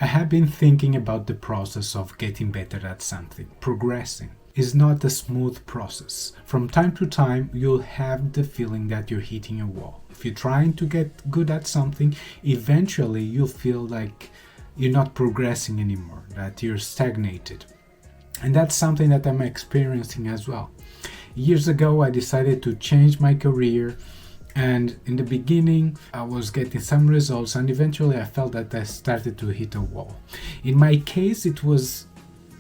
I have been thinking about the process of getting better at something, progressing. Is not a smooth process. From time to time, you'll have the feeling that you're hitting a wall. If you're trying to get good at something, eventually you'll feel like you're not progressing anymore, that you're stagnated. And that's something that I'm experiencing as well. Years ago, I decided to change my career, and in the beginning, I was getting some results, and eventually I felt that I started to hit a wall. In my case, it was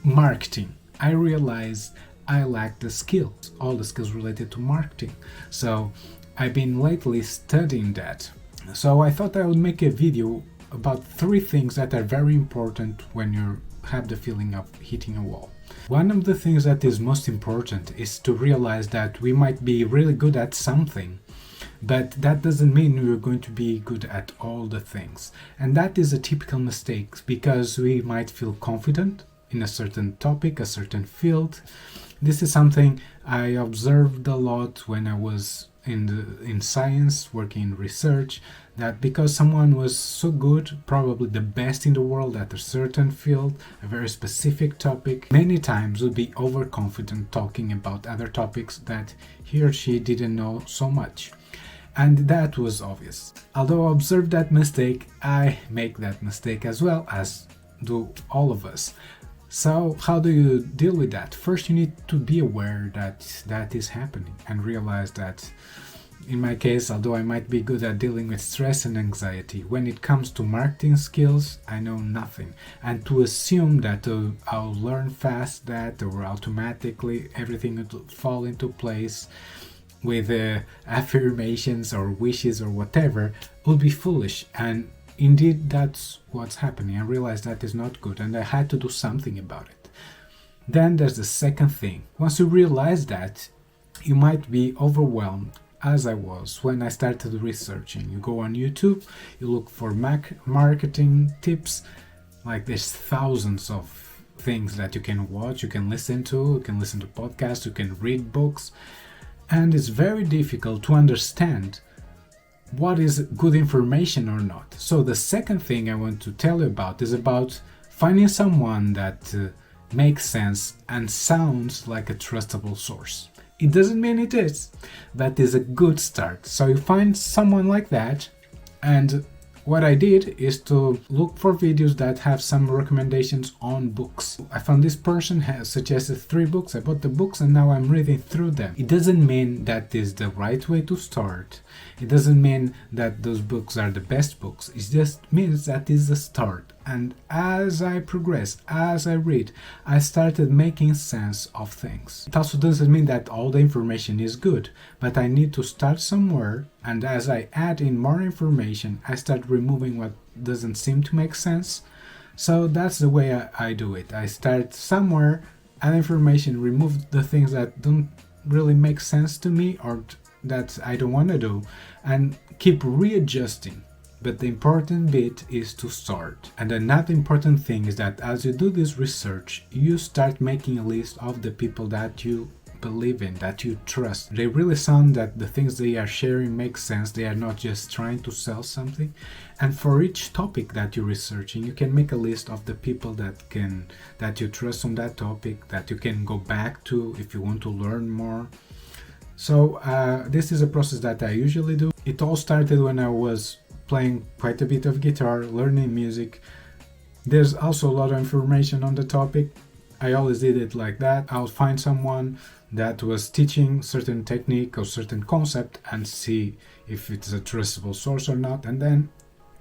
marketing. I realized I lacked the skills, all the skills related to marketing. So I've been lately studying that. So I thought I would make a video about 3 things that are very important when you have the feeling of hitting a wall. One of the things that is most important is to realize that we might be really good at something, but that doesn't mean we're going to be good at all the things. And that is a typical mistake, because we might feel confident in a certain topic, a certain field. This is something I observed a lot when I was in science, working in research, that because someone was so good, probably the best in the world at a certain field, a very specific topic, many times would be overconfident talking about other topics that he or she didn't know so much. And that was obvious. Although I observed that mistake, I make that mistake as well, as do all of us. So how do you deal with that? First, you need to be aware that that is happening and realize that, in my case, although I might be good at dealing with stress and anxiety, when it comes to marketing skills, I know nothing. And to assume that I'll learn fast that, or automatically everything will fall into place with affirmations or wishes or whatever, would be foolish. And indeed, that's what's happening. I realized that is not good, and I had to do something about it. Then there's the second thing. Once you realize that, you might be overwhelmed, as I was when I started researching. You go on YouTube, you look for marketing tips, like there's thousands of things that you can watch, you can listen to podcasts, you can read books, and it's very difficult to understand what is good information or not. So the second thing I want to tell you about is about finding someone that makes sense and sounds like a trustable source. It doesn't mean it is, but it's a good start. So you find someone like that, and what I did is to look for videos that have some recommendations on books. I found this person has suggested 3 books. I bought the books and now I'm reading through them. It doesn't mean that is the right way to start. It doesn't mean that those books are the best books. It just means that is the start. And as I progress, as I read, I started making sense of things. It also doesn't mean that all the information is good, but I need to start somewhere, and as I add in more information, I start removing what doesn't seem to make sense. So that's the way I do it. I start somewhere, add information, remove the things that don't really make sense to me or that I don't want to do, and keep readjusting. But the important bit is to start. And another important thing is that as you do this research, you start making a list of the people that you believe in, that you trust. They really sound that the things they are sharing make sense. They are not just trying to sell something. And for each topic that you're researching, you can make a list of the people that you trust on that topic, that you can go back to if you want to learn more. So this is a process that I usually do. It all started when I was playing quite a bit of guitar, learning music. There's also a lot of information on the topic. I always did it like that. I'll find someone that was teaching certain technique or certain concept and see if it's a trustable source or not. And then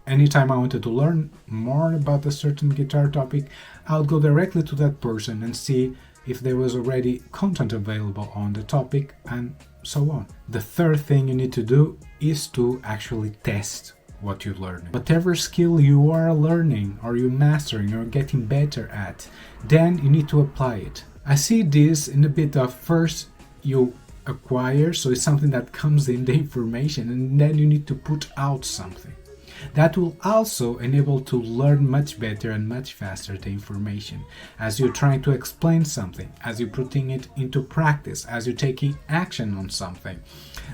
anytime I wanted to learn more about a certain guitar topic, I'll go directly to that person and see if there was already content available on the topic, and so on. The third thing you need to do is to actually test what you're learning. Whatever skill you are learning or you're mastering or getting better at, then you need to apply it. I see this in a bit of first you acquire, so it's something that comes in the information, and then you need to put out something. That will also enable to learn much better and much faster the information. As you're trying to explain something, as you're putting it into practice, as you're taking action on something,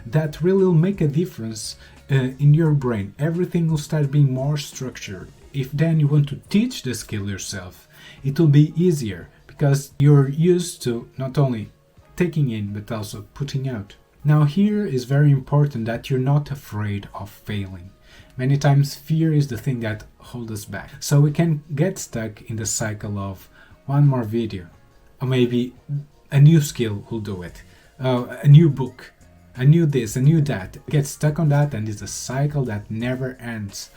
that really will make a difference in your brain. Everything will start being more structured. If then you want to teach the skill yourself, it will be easier because you're used to not only taking in but also putting out. Now here is very important that you're not afraid of failing. Many times fear is the thing that holds us back. So we can get stuck in the cycle of one more video, or maybe a new skill will do it, a new book, a new this, a new that. Get stuck on that and it's a cycle that never ends.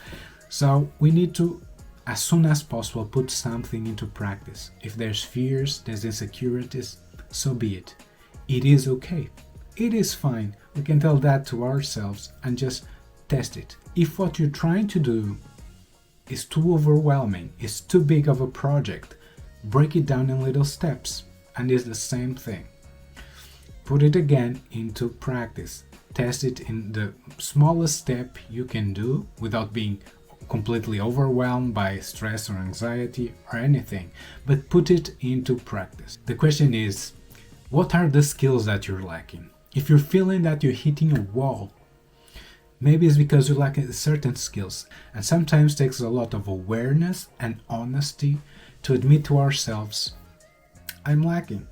So we need to, as soon as possible, put something into practice. If there's fears, there's insecurities, so be it. It is okay. It is fine. We can tell that to ourselves and just test it. If what you're trying to do is too overwhelming, is too big of a project, break it down in little steps, and it's the same thing. Put it again into practice. Test it in the smallest step you can do without being completely overwhelmed by stress or anxiety or anything, but put it into practice. The question is, what are the skills that you're lacking? If you're feeling that you're hitting a wall, maybe it's because you lack certain skills, and sometimes it takes a lot of awareness and honesty to admit to ourselves, I'm lacking.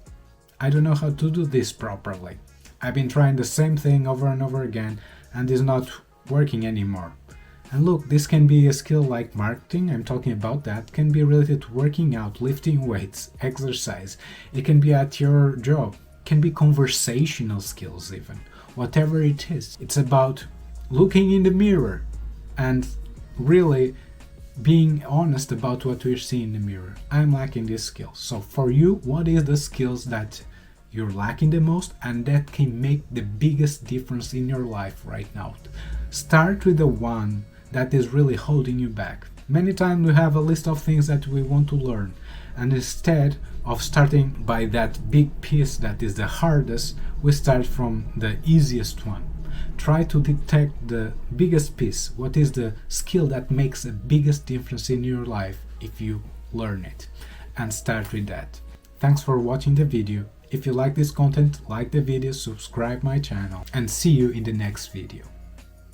I don't know how to do this properly. I've been trying the same thing over and over again and it's not working anymore. And look, this can be a skill like marketing, I'm talking about that, can be related to working out, lifting weights, exercise. It can be at your job, it can be conversational skills even. Whatever it is, it's about looking in the mirror and really being honest about what we're seeing in the mirror. I'm lacking this skill. So for you, what is the skills that you're lacking the most and that can make the biggest difference in your life right now? Start with the one that is really holding you back. Many times we have a list of things that we want to learn, and instead of starting by that big piece that is the hardest, we start from the easiest one. Try to detect the biggest piece. What is the skill that makes the biggest difference in your life if you learn it? And start with that. Thanks for watching the video. If you like this content, like the video, subscribe my channel, and see you in the next video.